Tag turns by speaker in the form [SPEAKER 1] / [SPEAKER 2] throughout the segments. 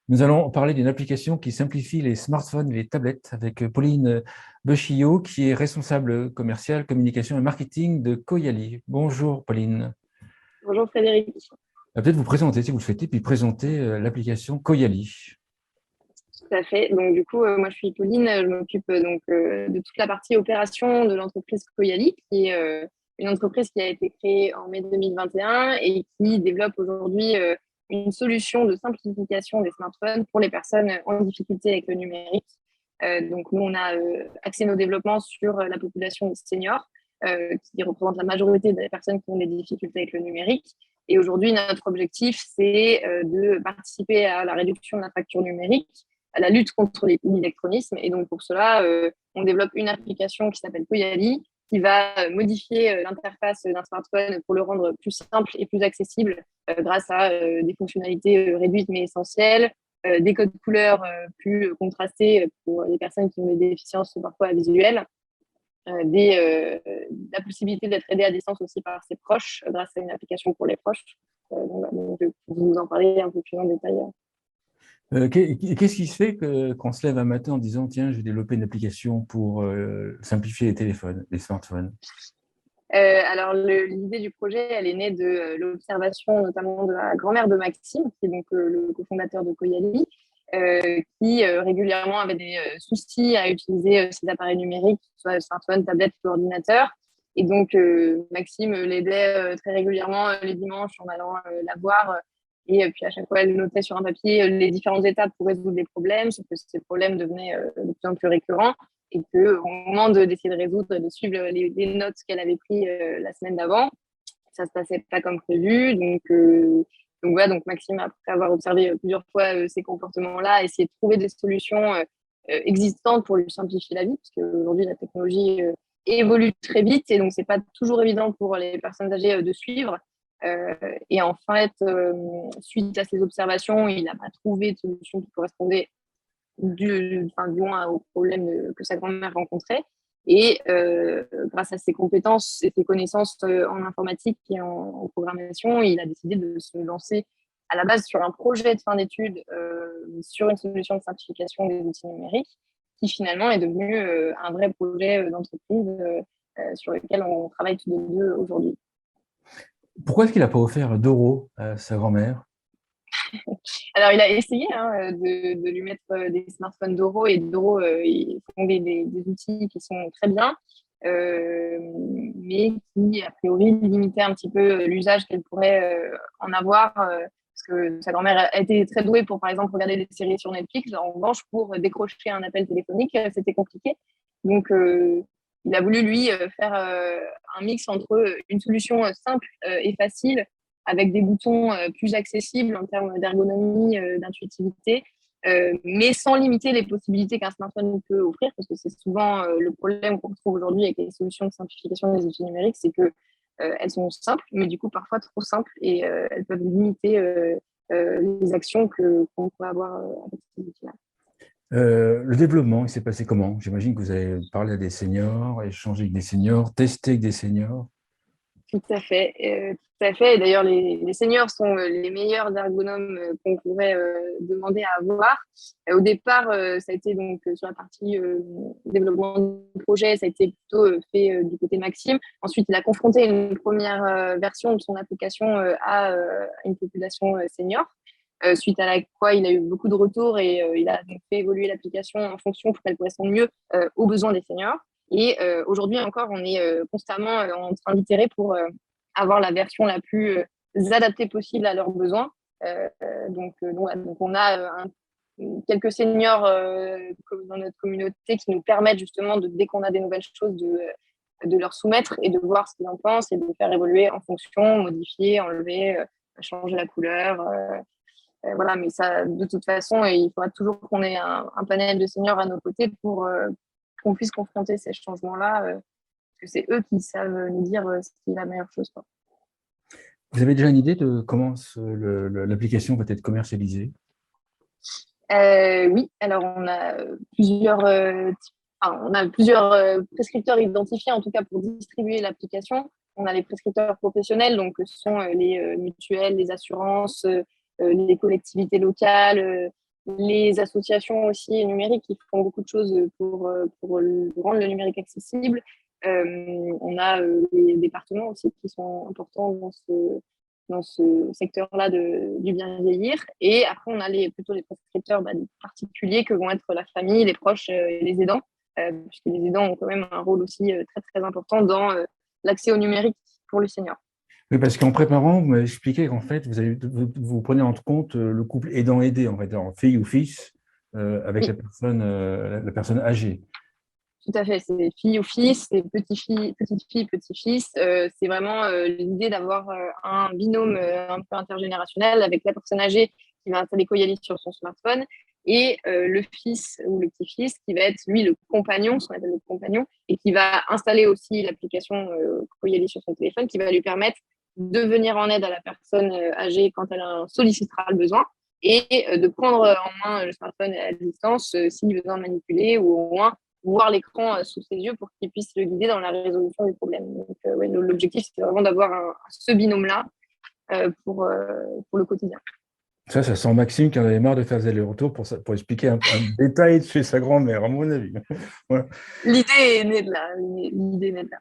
[SPEAKER 1] Nous allons parler d'une application qui simplifie les smartphones et les tablettes avec Pauline Bechillot, qui est responsable commerciale, communication et marketing de Coyali. Bonjour Pauline.
[SPEAKER 2] Bonjour Frédéric.
[SPEAKER 1] Peut-être vous présenter si vous le souhaitez, puis présenter l'application Coyali.
[SPEAKER 2] Tout à fait. Donc du coup, moi je suis Pauline, je m'occupe de toute la partie opération de l'entreprise Coyali, qui est une entreprise qui a été créée en mai 2021 et qui développe aujourd'hui une solution de simplification des smartphones pour les personnes en difficulté avec le numérique. Donc nous, on a axé nos développements sur la population des seniors, qui représente la majorité des personnes qui ont des difficultés avec le numérique. Et aujourd'hui, notre objectif, c'est de participer à la réduction de la fracture numérique, à la lutte contre l'électronisme. Et donc, pour cela, on développe une application qui s'appelle Koyali, qui va modifier l'interface d'un smartphone pour le rendre plus simple et plus accessible grâce à des fonctionnalités réduites mais essentielles, des codes couleurs plus contrastés pour les personnes qui ont des déficiences parfois visuelles, la possibilité d'être aidé à distance aussi par ses proches grâce à une application pour les proches. Donc, je vais vous en parler un peu plus en détail.
[SPEAKER 1] Qu'est-ce qui se fait qu'on se lève un matin en disant, tiens, je vais développer une application pour simplifier les téléphones, les smartphones?
[SPEAKER 2] Alors, l'idée du projet, elle est née de l'observation notamment de la grand-mère de Maxime, qui est donc le cofondateur de Koyali, qui régulièrement avait des soucis à utiliser ses appareils numériques, soit smartphone, tablette ou ordinateur. Et donc, Maxime l'aidait très régulièrement les dimanches en allant la voir. Et puis, à chaque fois, elle notait sur un papier les différentes étapes pour résoudre les problèmes, sauf que ces problèmes devenaient de plus en plus récurrents et qu'au moment d'essayer de résoudre, de suivre les notes qu'elle avait prises la semaine d'avant, ça se passait pas comme prévu. Donc voilà, donc Maxime, après avoir observé plusieurs fois ces comportements-là, a essayé de trouver des solutions existantes pour lui simplifier la vie, parce qu'aujourd'hui, la technologie évolue très vite, et donc c'est pas toujours évident pour les personnes âgées de suivre. Et en fait, suite à ces observations, il n'a pas trouvé de solution qui correspondait du moins au problème que sa grand-mère rencontrait. Et grâce à ses compétences et ses connaissances en informatique et en programmation, il a décidé de se lancer à la base sur un projet de fin d'études sur une solution de simplification des outils numériques qui finalement est devenu un vrai projet d'entreprise sur lequel on travaille tous les deux aujourd'hui.
[SPEAKER 1] Pourquoi est-ce qu'il n'a pas offert d'euros à sa grand-mère?
[SPEAKER 2] Alors, il a essayé de lui mettre des smartphones d'Oro, et d'Oro, ils font des outils qui sont très bien, mais qui, a priori, limitaient un petit peu l'usage qu'elle pourrait en avoir, parce que sa grand-mère a été très douée pour, par exemple, regarder des séries sur Netflix. En revanche, pour décrocher un appel téléphonique, c'était compliqué. Donc, il a voulu, lui, faire un mix entre une solution simple et facile, avec des boutons plus accessibles en termes d'ergonomie, d'intuitivité, mais sans limiter les possibilités qu'un smartphone peut offrir, parce que c'est souvent le problème qu'on retrouve aujourd'hui avec les solutions de simplification des outils numériques, c'est que elles sont simples, mais du coup parfois trop simples, et elles peuvent limiter les actions qu'on pourrait avoir avec ces outils-là.
[SPEAKER 1] Le développement, il s'est passé comment? J'imagine que vous avez parlé à des seniors, échangé avec des seniors, testé avec des seniors.
[SPEAKER 2] Tout à fait, tout à fait. Et d'ailleurs, les seniors sont les meilleurs ergonomes qu'on pourrait demander à avoir. Au départ, ça a été donc sur la partie développement du projet, ça a été plutôt fait du côté de Maxime. Ensuite, il a confronté une première version de son application à une population senior. Suite à la quoi il a eu beaucoup de retours, et il a donc fait évoluer l'application en fonction pour qu'elle corresponde mieux aux besoins des seniors. Et aujourd'hui encore, on est constamment en train d'itérer pour avoir la version la plus adaptée possible à leurs besoins. Donc on a quelques seniors dans notre communauté qui nous permettent justement, dès qu'on a des nouvelles choses, de leur soumettre et de voir ce qu'ils en pensent et de faire évoluer en fonction, modifier, enlever, changer la couleur. Voilà, mais ça, de toute façon, il faudra toujours qu'on ait un panel de seniors à nos côtés pour qu'on puisse confronter ces changements-là, parce que c'est eux qui savent nous dire ce qui est la meilleure chose, quoi.
[SPEAKER 1] Vous avez déjà une idée de comment l'application va être commercialisée?
[SPEAKER 2] Oui, alors on a plusieurs prescripteurs identifiés, en tout cas pour distribuer l'application. On a les prescripteurs professionnels, donc ce sont les mutuelles, les assurances, les collectivités locales, les associations aussi numériques qui font beaucoup de choses pour rendre le numérique accessible. On a les départements aussi qui sont importants dans ce secteur-là du bien vieillir. Et après, on a plutôt les prescripteurs particuliers que vont être la famille, les proches et les aidants, puisque les aidants ont quand même un rôle aussi très, très important dans l'accès au numérique pour les seniors.
[SPEAKER 1] Oui, parce qu'en préparant, vous m'avez expliqué qu'en fait, vous prenez en compte le couple aidant-aidé, on va dire, fille ou fils, avec
[SPEAKER 2] Oui.
[SPEAKER 1] la personne âgée.
[SPEAKER 2] Tout à fait, c'est fille ou fils, c'est petite-fille, petit-fils. C'est vraiment l'idée d'avoir un binôme un peu intergénérationnel avec la personne âgée qui va installer Koyali sur son smartphone et le fils ou le petit-fils qui va être, lui, le compagnon, ce qu'on appelle le compagnon, et qui va installer aussi l'application Koyali sur son téléphone qui va lui permettre de venir en aide à la personne âgée quand elle en sollicitera le besoin et de prendre en main le smartphone à distance s'il a besoin de manipuler ou au moins voir l'écran sous ses yeux pour qu'il puisse le guider dans la résolution du problème. Donc, ouais, l'objectif, c'est vraiment d'avoir ce binôme-là pour le quotidien.
[SPEAKER 1] Ça sent Maxime qui en avait marre de faire des allers-retours pour expliquer un détail de chez sa grand-mère, à mon avis. Voilà.
[SPEAKER 2] L'idée est née de là.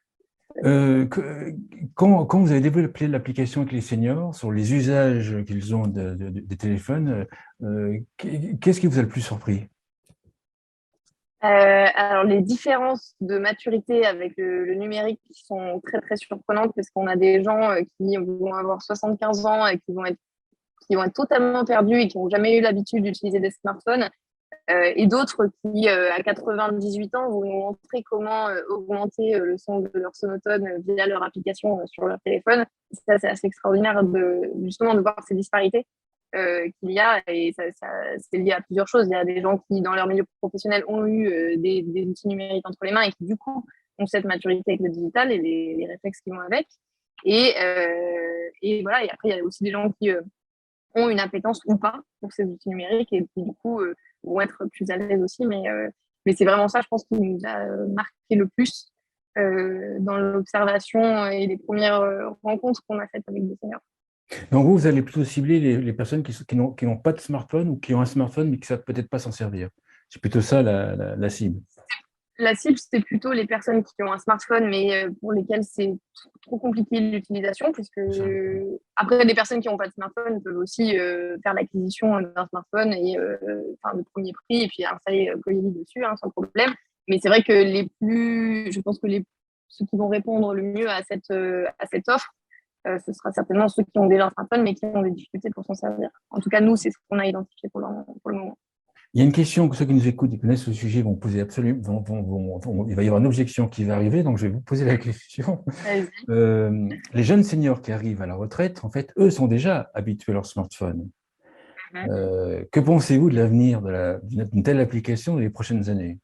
[SPEAKER 1] Quand vous avez développé l'application avec les seniors sur les usages qu'ils ont des téléphones, qu'est-ce qui vous a le plus surpris?
[SPEAKER 2] Alors, les différences de maturité avec le numérique sont très, très surprenantes parce qu'on a des gens qui vont avoir 75 ans et qui vont être totalement perdus et qui n'ont jamais eu l'habitude d'utiliser des smartphones. Et d'autres qui, à 98 ans, vont nous montrer comment augmenter le son de leur sonotone via leur application sur leur téléphone. Ça, c'est assez extraordinaire justement de voir ces disparités qu'il y a. Et c'est lié à plusieurs choses. Il y a des gens qui, dans leur milieu professionnel, ont eu des outils numériques entre les mains et qui, du coup, ont cette maturité avec le digital et les réflexes qui vont avec. Et voilà. Et après, il y a aussi des gens qui ont une appétence ou pas pour ces outils numériques et qui, du coup, vont être plus à l'aise aussi. Mais c'est vraiment ça, je pense, qui nous a marqué le plus dans l'observation et les premières rencontres qu'on a faites avec des seniors.
[SPEAKER 1] Donc vous allez plutôt cibler les personnes qui n'ont pas de smartphone ou qui ont un smartphone mais qui ne savent peut-être pas s'en servir. C'est plutôt ça la cible.
[SPEAKER 2] La cible, c'est plutôt les personnes qui ont un smartphone, mais pour lesquelles c'est trop compliqué l'utilisation, puisque après, les personnes qui n'ont pas de smartphone peuvent aussi faire l'acquisition d'un smartphone et de premier prix et puis installer Koyali dessus sans problème. Mais c'est vrai que je pense que ceux qui vont répondre le mieux à cette offre, ce sera certainement ceux qui ont déjà un smartphone, mais qui ont des difficultés pour s'en servir. En tout cas, nous, c'est ce qu'on a identifié pour le moment.
[SPEAKER 1] Il y a une question que ceux qui nous écoutent et connaissent le sujet vont poser absolument. Il va y avoir une objection qui va arriver, donc je vais vous poser la question. Les jeunes seniors qui arrivent à la retraite, en fait, eux sont déjà habitués à leur smartphone. Que pensez-vous de l'avenir d'une telle application dans les prochaines années?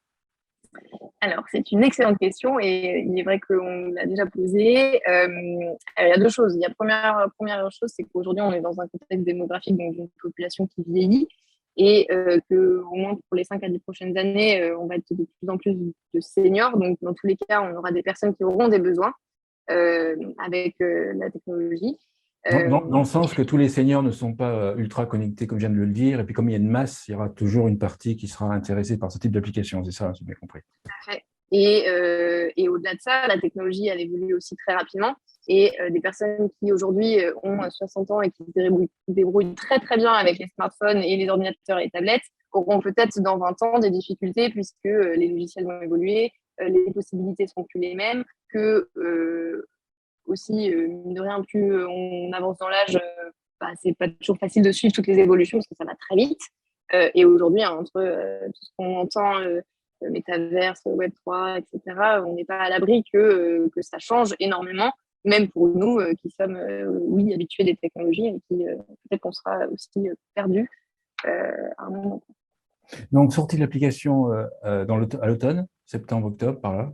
[SPEAKER 2] Alors, c'est une excellente question et il est vrai qu'on l'a déjà posée. Il y a deux choses. La première chose, c'est qu'aujourd'hui, on est dans un contexte démographique, donc d'une population qui vieillit et qu'au moins pour les 5 à 10 prochaines années, on va être de plus en plus de seniors. Donc, dans tous les cas, on aura des personnes qui auront des besoins avec la technologie.
[SPEAKER 1] Dans le sens que tous les seniors ne sont pas ultra connectés, comme je viens de le dire, et puis comme il y a une masse, il y aura toujours une partie qui sera intéressée par ce type d'application, c'est ça, j'ai bien compris.
[SPEAKER 2] Tout à fait. Et au-delà de ça, la technologie, elle évolue aussi très rapidement. Et des personnes qui aujourd'hui ont 60 ans et qui se débrouillent très très bien avec les smartphones et les ordinateurs et les tablettes auront peut-être dans 20 ans des difficultés puisque les logiciels vont évoluer, les possibilités ne seront plus les mêmes, que aussi, mine de rien, plus on avance dans l'âge, c'est pas toujours facile de suivre toutes les évolutions parce que ça va très vite. Et aujourd'hui, entre tout ce qu'on entend, métaverse, Web3, etc., on n'est pas à l'abri que ça change énormément, même pour nous qui sommes, oui, habitués des technologies et qui peut-être qu'on sera aussi perdus à un moment.
[SPEAKER 1] Donc, sortie de l'application à l'automne, septembre, octobre, par là.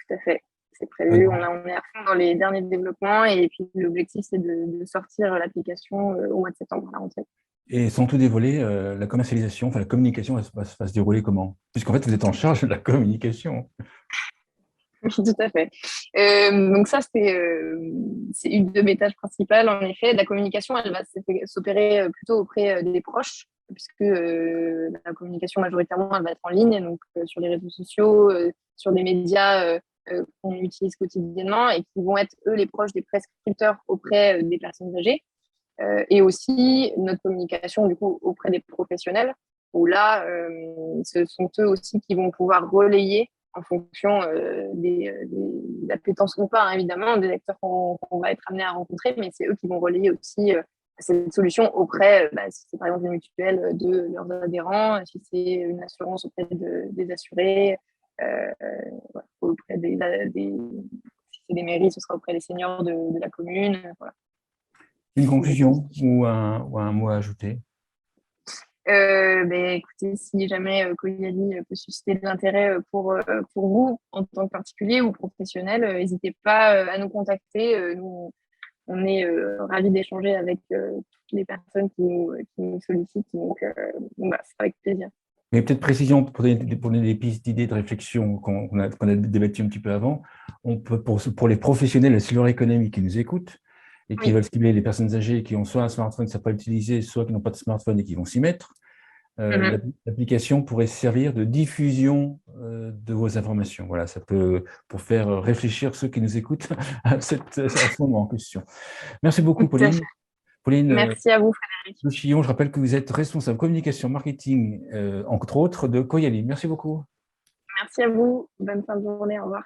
[SPEAKER 2] Tout à fait. C'est prévu. On est à fond dans les derniers développements et puis l'objectif, c'est de sortir l'application au mois de septembre à la rentrée.
[SPEAKER 1] Et sans tout dévoiler, la commercialisation, enfin la communication va se dérouler comment? Puisqu'en fait, vous êtes en charge de la communication.
[SPEAKER 2] Oui, tout à fait. Donc ça, c'est une de mes tâches principales. En effet, la communication, elle va s'opérer plutôt auprès des proches puisque la communication majoritairement elle va être en ligne, donc sur les réseaux sociaux, sur des médias qu'on utilise quotidiennement et qui vont être, eux, les proches des prescripteurs auprès des personnes âgées. Et aussi notre communication du coup auprès des professionnels, où là, ce sont eux aussi qui vont pouvoir relayer en fonction des appétences ou pas, hein, évidemment, des acteurs qu'on va être amené à rencontrer, mais c'est eux qui vont relayer aussi cette solution auprès, si c'est par exemple une mutuelle, de leurs adhérents, si c'est une assurance auprès des assurés, auprès si c'est des mairies, ce sera auprès des seniors de la commune. Voilà.
[SPEAKER 1] Une conclusion ou un mot à ajouter?
[SPEAKER 2] Écoutez, si jamais Coyali peut susciter de l'intérêt pour vous en tant que particulier ou professionnel, n'hésitez pas à nous contacter. Nous, on est ravis d'échanger avec toutes les personnes qui nous sollicitent. Donc, c'est avec plaisir.
[SPEAKER 1] Mais peut-être précision pour donner des pistes d'idées de réflexion qu'on a débattu un petit peu avant. On peut, pour les professionnels, la cellule économique qui nous écoutent et qui veulent cibler les personnes âgées qui ont soit un smartphone qui ne savent pas l'utiliser, soit qui n'ont pas de smartphone et qui vont s'y mettre, l'application pourrait servir de diffusion de vos informations. Voilà, ça peut pour faire réfléchir ceux qui nous écoutent à ce moment en question. Merci beaucoup, Pauline. Pauline,
[SPEAKER 2] merci à vous, Frédéric.
[SPEAKER 1] Le Chillon, je rappelle que vous êtes responsable communication marketing, entre autres, de Coyali. Merci beaucoup.
[SPEAKER 2] Merci à vous. Bonne fin de journée. Au revoir.